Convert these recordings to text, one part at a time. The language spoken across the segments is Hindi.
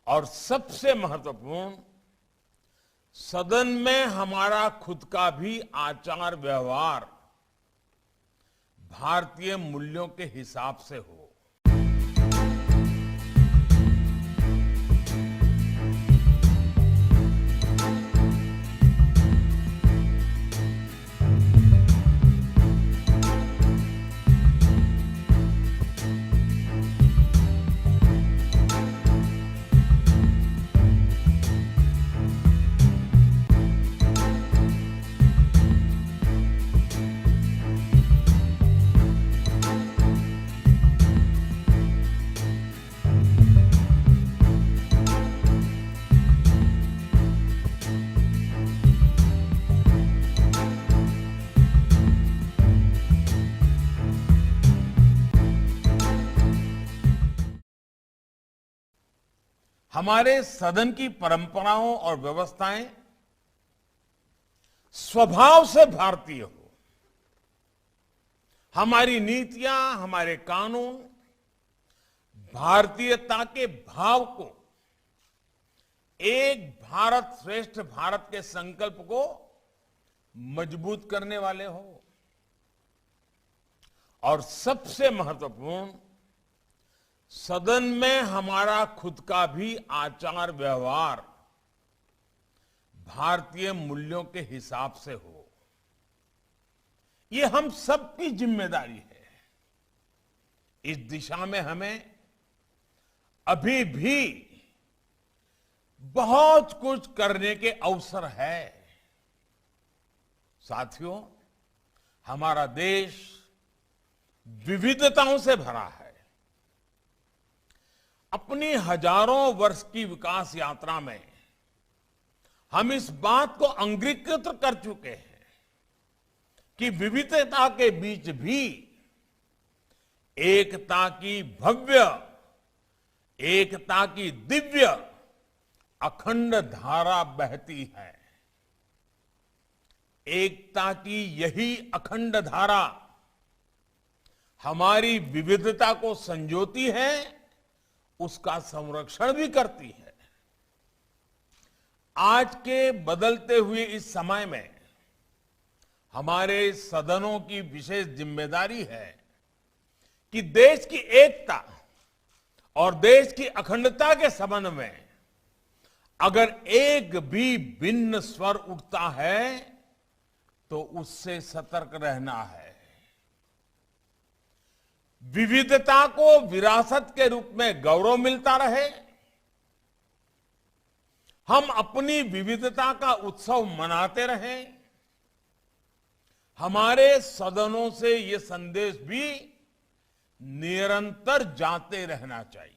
और सबसे महत्वपूर्ण, सदन में हमारा खुद का भी आचार व्यवहार भारतीय मूल्यों के हिसाब से हो। हमारे सदन की परंपराओं और व्यवस्थाएं स्वभाव से भारतीय हो। हमारी नीतियां, हमारे कानून भारतीयता के भाव को, एक भारत श्रेष्ठ भारत के संकल्प को मजबूत करने वाले हो। और सबसे महत्वपूर्ण, सदन में हमारा खुद का भी आचार व्यवहार भारतीय मूल्यों के हिसाब से हो। ये हम सबकी जिम्मेदारी है। इस दिशा में हमें अभी भी बहुत कुछ करने के अवसर है। साथियों, हमारा देश विविधताओं से भरा है। अपनी हजारों वर्ष की विकास यात्रा में हम इस बात को अंगीकृत कर चुके हैं कि विविधता के बीच भी एकता की भव्य, एकता की दिव्य अखंड धारा बहती है। एकता की यही अखंड धारा हमारी विविधता को संजोती है, उसका संरक्षण भी करती है। आज के बदलते हुए इस समय में हमारे सदनों की विशेष जिम्मेदारी है कि देश की एकता और देश की अखंडता के संबंध में अगर एक भी भिन्न स्वर उठता है तो उससे सतर्क रहना है। विविधता को विरासत के रूप में गौरव मिलता रहे। हम अपनी विविधता का उत्सव मनाते रहें। हमारे सदनों से ये संदेश भी निरंतर जाते रहना चाहिए।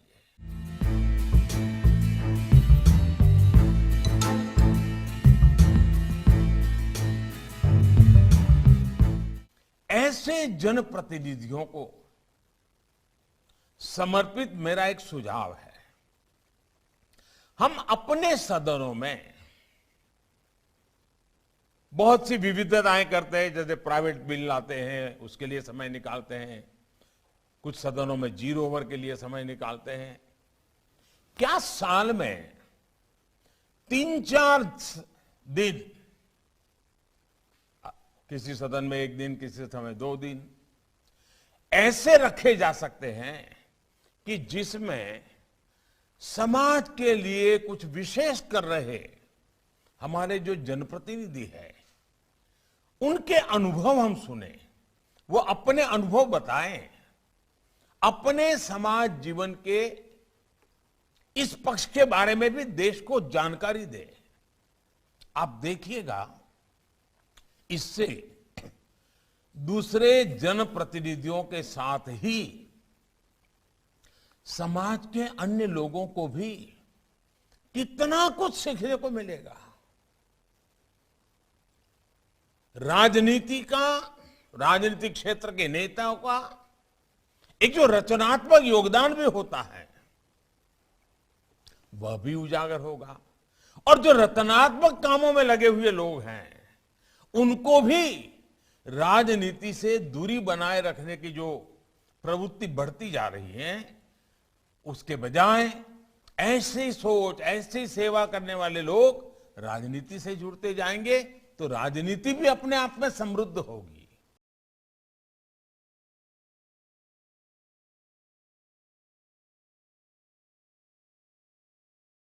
ऐसे जनप्रतिनिधियों को समर्पित मेरा एक सुझाव है। हम अपने सदनों में बहुत सी विविधताएं करते हैं, जैसे प्राइवेट बिल लाते हैं, उसके लिए समय निकालते हैं। कुछ सदनों में 0 ओवर के लिए समय निकालते हैं। क्या साल में 3-4 दिन, किसी सदन में 1 दिन, किसी समय 2 दिन ऐसे रखे जा सकते हैं कि जिसमें समाज के लिए कुछ विशेष कर रहे हमारे जो जनप्रतिनिधि हैं, उनके अनुभव हम सुने, वो अपने अनुभव बताएं, अपने समाज जीवन के इस पक्ष के बारे में भी देश को जानकारी दे। आप देखिएगा, इससे दूसरे जनप्रतिनिधियों के साथ ही समाज के अन्य लोगों को भी कितना कुछ सीखने को मिलेगा। राजनीतिक क्षेत्र के नेताओं का एक जो रचनात्मक योगदान भी होता है, वह भी उजागर होगा। और जो रचनात्मक कामों में लगे हुए लोग हैं, उनको भी राजनीति से दूरी बनाए रखने की जो प्रवृत्ति बढ़ती जा रही है, उसके बजाय ऐसी सोच, ऐसी सेवा करने वाले लोग राजनीति से जुड़ते जाएंगे तो राजनीति भी अपने आप में समृद्ध होगी।